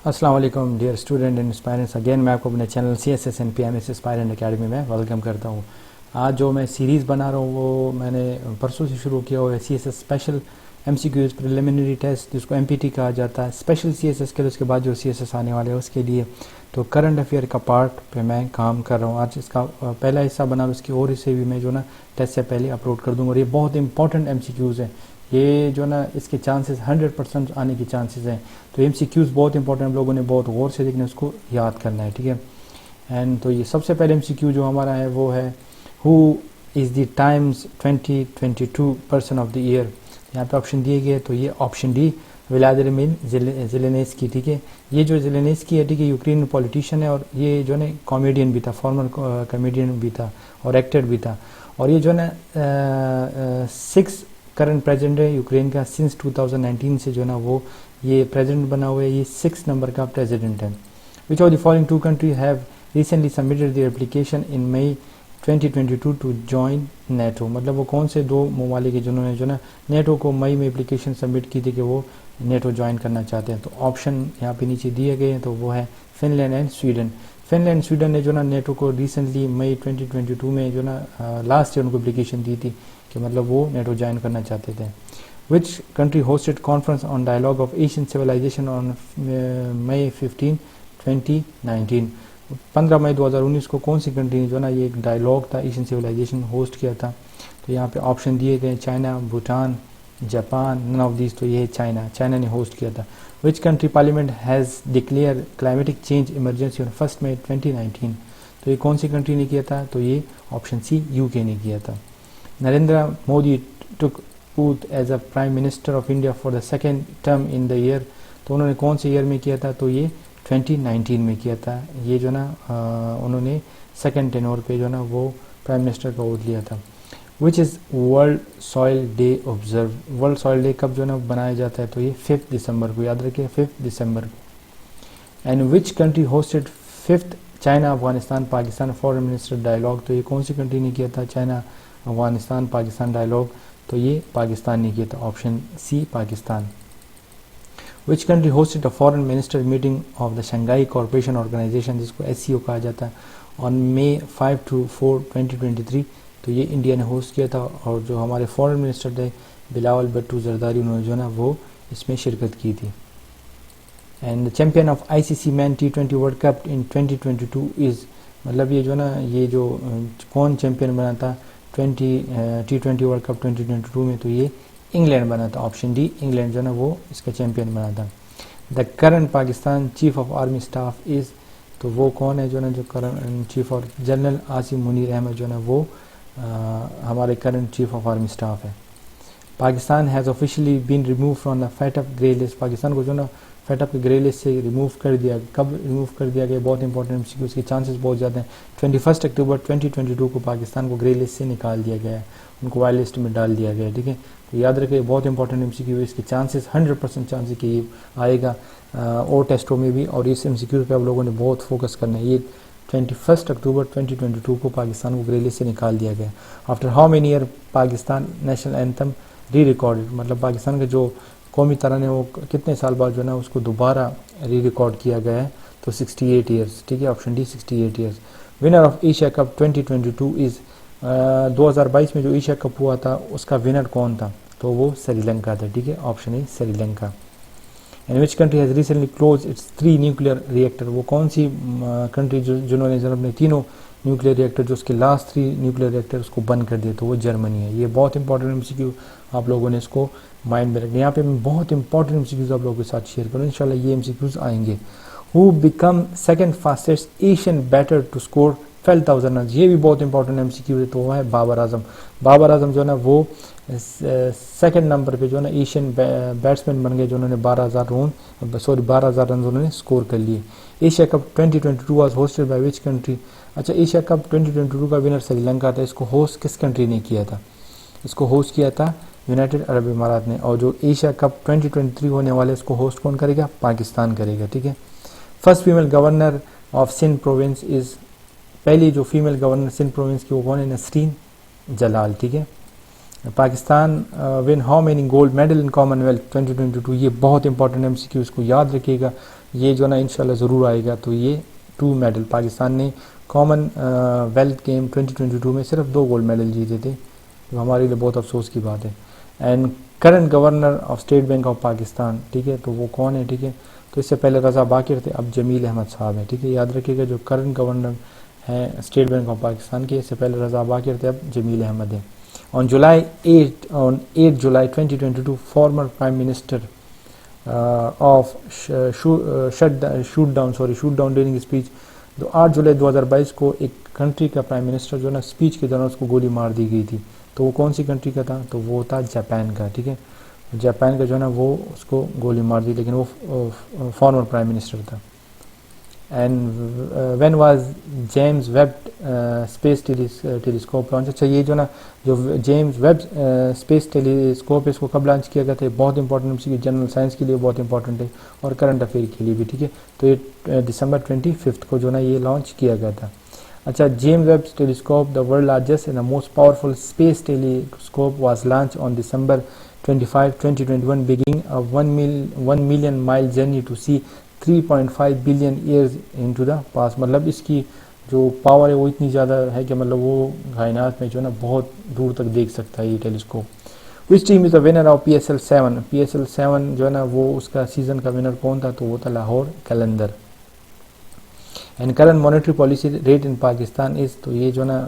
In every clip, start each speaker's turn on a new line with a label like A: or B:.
A: अस्सलाम वालेकुम dear student and aspirants. Again मैं आपको अपने channel CSS and PMS aspirant academy में वेलकम करता हूँ। आज जो मैं सीरीज़ बना रहा हूँ वो मैंने परसों से शुरू किया हुआ है। CSS special MCQs preliminary test जिसको MPT कहा जाता है, स्पेशल CSS के लिए, उसके बाद जो CSS आने वाले हैं उसके लिए। तो करंट अफेयर का पार्ट पे मैं काम कर रहा हूँ। आज इसका पहला हिस्सा बना, उसकी और हिस्से भी मैं जो ना टेस्ट से पहले अपलोड कर दूँगा। और ये बहुत इंपॉर्टेंट MCQs हैं, ये जो ना इसके चांसेस 100% आने की चांसेस हैं। तो MCQs बहुत इंपॉर्टेंट, हम लोगों ने बहुत गौर से देखना, उसको याद करना है, ठीक है। एंड तो ये सबसे पहले MCQ जो हमारा है वो है who is the times 2022 person of the year. यहाँ पे ऑप्शन दिए गए, तो ये ऑप्शन डी व्लादिमीर ज़ेलेंस्की, ठीक है। ये जो ज़ेलेंस्की है, ठीक है, यूक्रेन पॉलिटिशियन है और ये जो है कॉमेडियन भी था, फॉर्मर कॉमेडियन भी था और एक्टर भी था। और ये जो है ना 6 करंट प्रेसिडेंट है यूक्रेन का सिंस 2019 से, जो है ना वो ये प्रेसिडेंट बना हुआ है। ये 6 नंबर का प्रेसिडेंट है। Which of the following 2 country have recently submitted their application in May 2022 to join NATO. मतलब वो कौन से 2 ममालिक है जिन्होंने जो ना नेटो को मई में एप्लीकेशन सबमिट की थी कि वो नेटो ज्वाइन करना चाहते हैं। तो ऑप्शन यहाँ पे नीचे दिए गए हैं, तो वो है Finland and Sweden. Finland Sweden ने जो ना नेटो को रिसेंटली मई 2022 में जो ना लास्ट ईयर उनको एप्लीकेशन दी थी कि मतलब वो नेटो ज्वाइन करना चाहते थे। Which country hosted conference on dialogue of Asian civilization on May 15 2019। 15 मई 2019 को कौन सी कंट्री ने जो ना ये एक डायलॉग था एशियन सिविलाइजेशन होस्ट किया था। तो यहाँ पे ऑप्शन दिए गए China, Bhutan, Japan, none of these. तो ये है चाइना ने होस्ट किया था। Which country parliament has declare climatic change emergency on 1 May 2019। तो ये कौन सी कंट्री ने किया था, तो ये ऑप्शन सी UK ने किया था। Narendra Modi took oath as a Prime Minister of India for the second term in the year। तो उन्होंने कौन से ईयर में किया था, तो ये 2019 में किया था। ये जो ना उन्होंने सेकेंड टेन्योर पे जो ना वो प्राइम मिनिस्टर का ओथ लिया था। Which is world soil day observe. World soil day कब जो ना बनाया जाता है, तो ये 5 दिसंबर को, याद रखिए 5 दिसंबर को। And which country hosted 5th China Afghanistan Pakistan foreign minister dialogue. तो ये कौन सी कंट्री ने किया था चाइना अफगानिस्तान पाकिस्तान डायलॉग, तो ये पाकिस्तान ने किया था, option C Pakistan. Which country hosted a foreign minister meeting of the Shanghai corporation organization जिसको SCO कहा जाता है ऑन May 5 to 4 2023। तो ये इंडिया ने होस्ट किया था और जो हमारे फॉरेन मिनिस्टर थे बिलावल भुट्टो जरदारी, उन्होंने जो ना वो इसमें शिरकत की थी। And champion of ICC man T20 world cup in 2022 is, मतलब ये जो ना ये जो कौन चैम्पियन बना था T20 वर्ल्ड कप 2022 में, तो ये इंग्लैंड बना था, ऑप्शन डी इंग्लैंड जो ना वो इसका चैम्पियन बना था। The current Pakistan chief of army staff is, तो वो कौन है जो ना जो current chief of, general Asim Munir Ahmad जो ना वो हमारे current chief of army staff है। Pakistan has officially been remove from the FATF grey list. Pakistan को जो ना FATF के ग्रे लिस्ट से रिमूव कर दिया। कब रिमूव कर दिया गया, बहुत इंपॉर्टेंट MCQ, उसके चांसेस बहुत ज़्यादा हैं। 21 अक्टूबर 2022 को पाकिस्तान को ग्रे लिस्ट से निकाल दिया गया है, उनको वाइट लिस्ट में डाल दिया गया है, ठीक है। तो याद रखिए बहुत इंपॉर्टेंट MCQ है, इसके चांसेस 100% चांसेस कि ये आएगा और टेस्टों में भी। और इस MCQ पे आप लोगों ने बहुत फोकस करना है। ये 21 अक्टूबर 2022 को पाकिस्तान को ग्रे लिस्ट से निकाल दिया गया। After how many year Pakistan national anthem री रिकॉर्डेड, मतलब पाकिस्तान का जो कौमी तराने वो कितने साल बाद जो है ना उसको दोबारा री रिकॉर्ड किया गया है, तो 68 ईयर्स, ठीक है, option D 68 years. Winner of Asia cup 2022 is, 2022 में जो एशिया कप हुआ था उसका विनर कौन था, तो वो श्रीलंका था, ठीक है, option A Sri Lanka. And which country has recently close it's 3 nuclear reactor. वो कौन सी कंट्री जिन्होंने अपने 3 न्यूक्लियर रिएक्टर, जो उसके लास्ट 3 न्यूक्लियर रिएक्टर उसको बंद कर दिया, तो वो जर्मनी है। ये बहुत इंपॉर्टेंट MCQ, आप लोगों ने इसको माइंड में रखना। यहाँ पे मैं बहुत इंपॉर्टेंट MCQs आप लोगों के साथ शेयर करूँ, इंशाल्लाह ये MCQs आएंगे। Who become second fastest Asian batter to score 12,000 run. ये भी बहुत इंपॉर्टेंट MCQ है, तो वो है बाबर आजम। बाबर आजम जो है ना वो सेकंड नंबर पे जो है ना एशियन बैट्समैन बन गए, जो उन्होंने 12,000 रन उन्होंने स्कोर कर लिए। Asia cup 2022 was hosted by which country. अच्छा, एशिया कप 2022 का विनर श्रीलंका था। इसको होस्ट किस कंट्री ने किया था, इसको होस्ट किया था यूनाइटेड अरब इमारात ने। और जो एशिया कप 2023 होने वाले इसको होस्ट कौन करेगा, पाकिस्तान करेगा, ठीक है। First female governor of Sindh province is, पहली जो फीमेल गवर्नर सिंध प्रोविंस की वो कौन है, नसरीन जलाल, ठीक है। Pakistan win how many gold medal in Commonwealth 2022। ये बहुत इंपॉर्टेंट MCQ, इसको याद रखिएगा। ये जो ना इंशाल्लाह ज़रूर आएगा। तो ये 2 मेडल पाकिस्तान ने कॉमन वेल्थ गेम 2022 में सिर्फ 2 गोल्ड मेडल जीते थे, जो हमारे लिए बहुत अफसोस की बात है। And current governor of state bank of Pakistan, ठीक है, तो वो कौन है, ठीक है, तो इससे पहले रज़ा बाकिर थे, अब जमील अहमद साहब हैं, ठीक है, याद रखिएगा जो करंट गवर्नर हैं स्टेट बैंक ऑफ पाकिस्तान के, इससे पहले रज़ा बाकिर थे, अब जमील अहमद हैं। On 8 July 2022, former Prime Minister of shoot down during speech। तो 8 जुलाई 2022 को एक कंट्री का प्राइम मिनिस्टर जो ना स्पीच के दौरान उसको गोली मार दी गई थी। तो वो कौन सी कंट्री का था, तो वो था जापान का, ठीक है, जापान का जो ना वो उसको गोली मार दी, लेकिन वो फॉर्मर प्राइम मिनिस्टर था। And when was James Webb space telescope launch. अच्छा, ये जो ना जो जेम्स वेब स्पेस टेलीस्कोप इसको कब लॉन्च किया गया था, बहुत इंपॉर्टेंट, जनरल साइंस के लिए बहुत इंपॉर्टेंट है और करंट अफेयर के लिए भी, ठीक है। तो ये दिसंबर 25 को जो ना ये लॉन्च किया गया था। अच्छा, James Webb telescope, the world largest and the most powerful space telescope was launch on December 25, 2021, beginning a 1 million mile journey to see 3.5 billion years into the past. मतलब इसकी जो पावर है वो इतनी ज़्यादा है कि मतलब वो कायनात में जो है ना बहुत दूर तक देख सकता है ये telescope. Which team is the winner of PSL 7? PSL 7 जो है ना वो उसका सीज़न का विनर कौन था, तो वो था Lahore Qalandar. And current monetary policy rate in Pakistan is, तो ये जो ना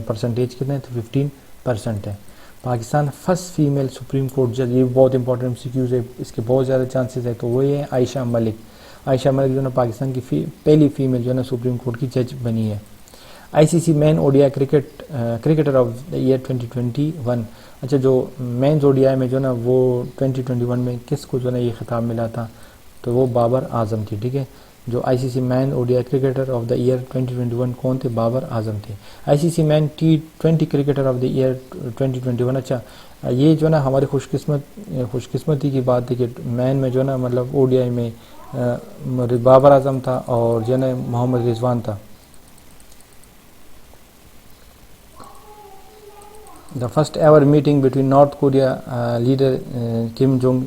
A: परसेंटेज कितने, तो 15% है। Pakistan first female supreme court जज, ये बहुत इंपॉर्टेंट MCQs है, इसके बहुत ज़्यादा चांसेस है, तो वो ये आयशा मलिक। आयशा मलिक जो ना पाकिस्तान की पहली फीमेल जो है ना सुप्रीम कोर्ट की जज बनी है। ICC man ODI cricketer of the year 2021। अच्छा, जो मैन ODI में जो ना वो 2021 में किसको जो ना ये खिताब मिला था, तो वो बाबर आजम थी, ठीक है। जो ICC man ODI cricketer of the year 2021 कौन थे, बाबर आजम थे। ICC man T20 cricketer of the year 2021। अच्छा, ये जो ना हमारी खुशकिस्मती की बात है कि मैन में जो ना मतलब ODI में बाबर आजम था और जो ना मोहम्मद रिजवान था। The first ever meeting between north Korea leader Kim Jong.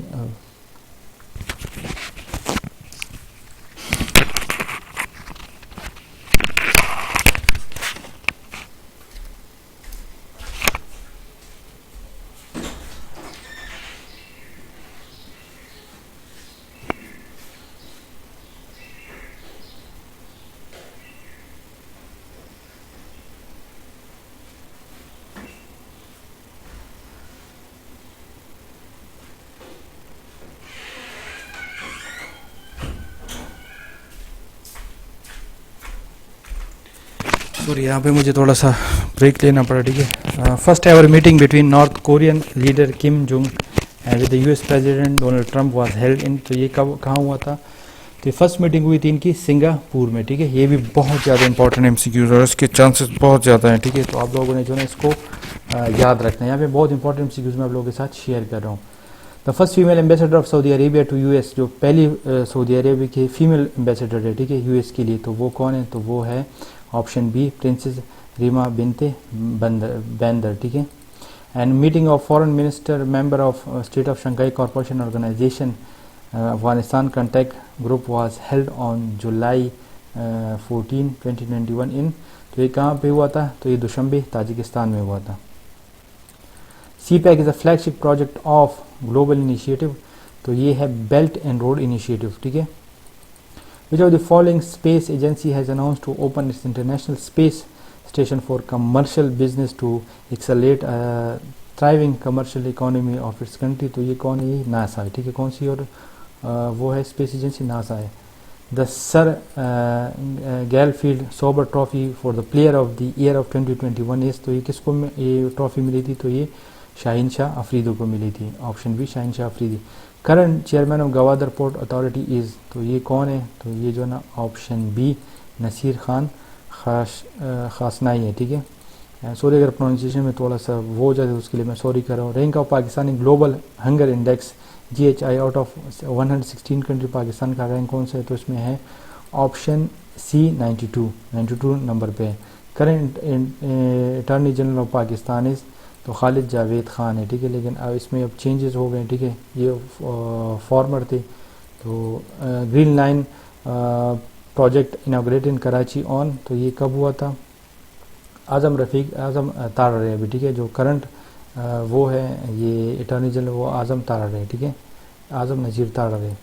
A: Sorry, यहाँ पे मुझे थोड़ा सा ब्रेक लेना पड़ा, ठीक है। First ever meeting between north Korean leader Kim Jong and with the US president Donald Trump was held in. तो ये कब कहाँ हुआ था, तो फर्स्ट मीटिंग हुई थी इनकी सिंगापुर में, ठीक है। ये भी बहुत ज़्यादा इंपॉर्टेंट MCQs और इसके चांसेस बहुत ज़्यादा हैं, ठीक है। तो आप लोगों ने जो है इसको याद रखना है। यहाँ पे बहुत इंपॉर्टेंट MCQs मैं आप लोगों के साथ शेयर कर रहा हूँ। The first female ambassador of Saudi Arabia to US, जो पहली सऊदी अरेबिया की फीमेल एम्बेसडर है, ठीक है, US के लिए, तो वो कौन है, तो वो है option B princess Reema Binte Bandar, ठीक है। And meeting of foreign minister member of state of Shanghai corporation organization Afghanistan contact group was held on July 14, 2021 in. तो ये कहाँ पे हुआ था, तो ये दुशंबे ताजिकिस्तान में हुआ था। CPEC is a flagship project of global initiative, तो ये है बेल्ट एंड रोड इनिशिएटिव, ठीक है। Which of the following space agency has announced to open its international space station for commercial business to accelerate a thriving commercial economy of its country? तो ये कौन है, ये नासा है, ठीक है। कौन सी और वो है स्पेस एजेंसी, नासा है। The Sir Garfield Sobers Trophy for the player of the year of 2021 is, तो ये किसको ये ट्रॉफी मिली थी, तो ये शाहीन शाह अफरीदी को मिली थी, option B Shaheen Shah Afridi. Current chairman of Gwadar port authority is, तो ये कौन है, तो ये जो ना ऑप्शन बी नसीर खान खासनाई है, ठीक है। सॉरी अगर प्रोनाउंसिएशन में थोड़ा सा वो हो जाए तो उसके लिए मैं सॉरी कर रहा हूँ। Rank of Pakistani global hunger index GHI out of 116 country, Pakistan का रैंक कौन सा है, तो इसमें है ऑप्शन सी 92 नंबर पे है। Current attorney general of Pakistan is, तो खालिद जावेद ख़ान है, ठीक है। लेकिन अब इसमें अब चेंजेस हो गए, ठीक है, ये फॉर्मर थे। तो green line project inaugurate in Karachi on, तो ये कब हुआ था? आज़म तारा रहे अभी, ठीक है, जो करंट वो है ये अटॉर्नी जनरल वो आज़म तारा रहे, ठीक है, आज़म नज़ीर तारा रहे,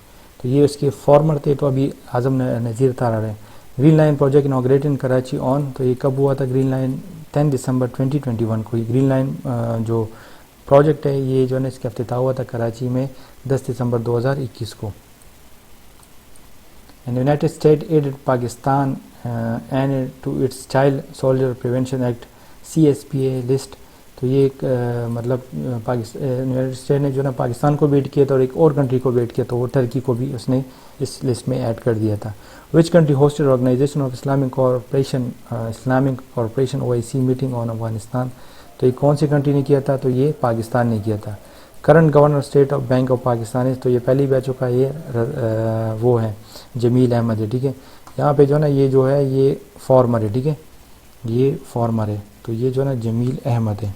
A: तो ये उसके फॉर्मर थे, तो अभी आज़म नज़ीर तारा रहे। Green line project inaugurate in Karachi on, तो ये कब हुआ था? ग्रीन लाइन 10 दिसंबर 2021 को। ये ग्रीन लाइन जो प्रोजेक्ट है ये जो है इसका इफ्तिताह हुआ था कराची में 10 दिसंबर 2021 को। And United State added Pakistan and to its child soldier prevention act CSPA list, तो ये एक मतलब यूनाइटेड स्टेट ने जो ना पाकिस्तान को वेट किया था और एक और कंट्री को वेट किया, तो वो टर्की को भी उसने इस लिस्ट में ऐड कर दिया था। Which country hosted organization of Islamic corporation OIC meeting on Afghanistan, तो ये कौन सी कंट्री ने किया था? तो ये पाकिस्तान ने किया था। Current governor state of bank of Pakistan है, तो ये पहली बैचों का ये वो है जमील अहमद है, ठीक है। यहाँ पे जो है ना ये जो है ये फॉर्मर है, ठीक है, ये फॉर्मर है, तो ये जो है ना जमील अहमद है,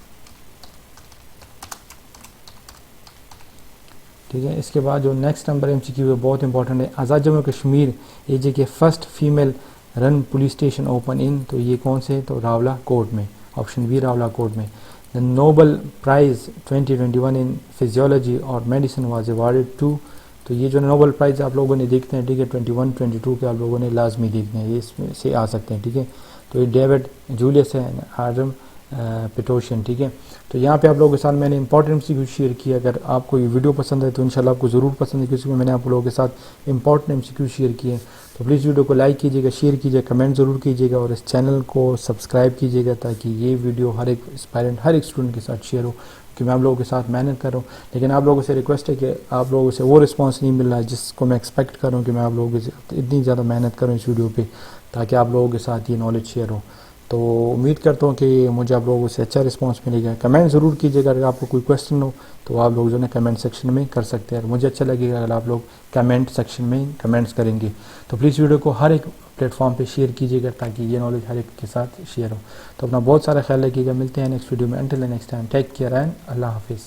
A: ठीक है। इसके बाद जो नेक्स्ट नंबर MCQ है बहुत इंपॉर्टेंट है। आज़ाद जम्मू कश्मीर AJ के first female run police station open in, तो ये कौन से? तो रावला कोर्ट में, ऑप्शन बी रावला कोर्ट में। The Nobel prize 2021 in physiology और मेडिसिन वाज अवार्डेड टू, तो ये जो नोबल प्राइज़ आप लोगों ने देखते हैं, ठीक है, 21-22 के आप लोगों ने लाजमी देखने हैं, ये इसमें से आ सकते हैं, ठीक है। तो ये डेविड जूलियस है, आदम पेटोशियन, ठीक है। तो यहाँ पे आप लोगों के साथ मैंने इंपॉर्टेंट MCQ शेयर किया। अगर आपको ये वीडियो पसंद है तो इंशाल्लाह आपको ज़रूर पसंद है, क्योंकि मैंने आप लोगों के साथ इंपॉर्टेंट MCQ शेयर किए। तो प्लीज़ वीडियो को लाइक कीजिएगा, शेयर कीजिएगा, कमेंट ज़रूर कीजिएगा और इस चैनल को सब्सक्राइब कीजिएगा, ताकि ये वीडियो हर एक एस्पायरेंट हर एक स्टूडेंट के साथ शेयर हो, कि मैं आप लोगों के साथ मेहनत कर रहा हूँ। लेकिन आप लोगों से रिक्वेस्ट है कि आप लोगों से वो रिस्पांस नहीं मिल रहा है जिसको मैं एक्सपेक्ट कर रहा हूँ कि मैं आप लोगों के साथ इतनी ज़्यादा मेहनत करूँ इस वीडियो पे, ताकि आप लोगों के साथ ये नॉलेज शेयर हो। तो उम्मीद करता हूँ कि मुझे आप लोगों से अच्छा रिस्पांस मिलेगा। कमेंट ज़रूर कीजिएगा, अगर आपको कोई क्वेश्चन हो तो आप लोग जो है कमेंट सेक्शन में कर सकते हैं। मुझे अच्छा लगेगा अगर आप लोग कमेंट सेक्शन में कमेंट्स करेंगे। तो प्लीज़ वीडियो को हर एक प्लेटफॉर्म पे शेयर कीजिएगा, ताकि ये नॉलेज हर एक के साथ शेयर हो। तो अपना बहुत सारा ख्याल रखिएगा, मिलते हैं नेक्स्ट वीडियो में। Until next time, take care and अल्लाह हाफिज़।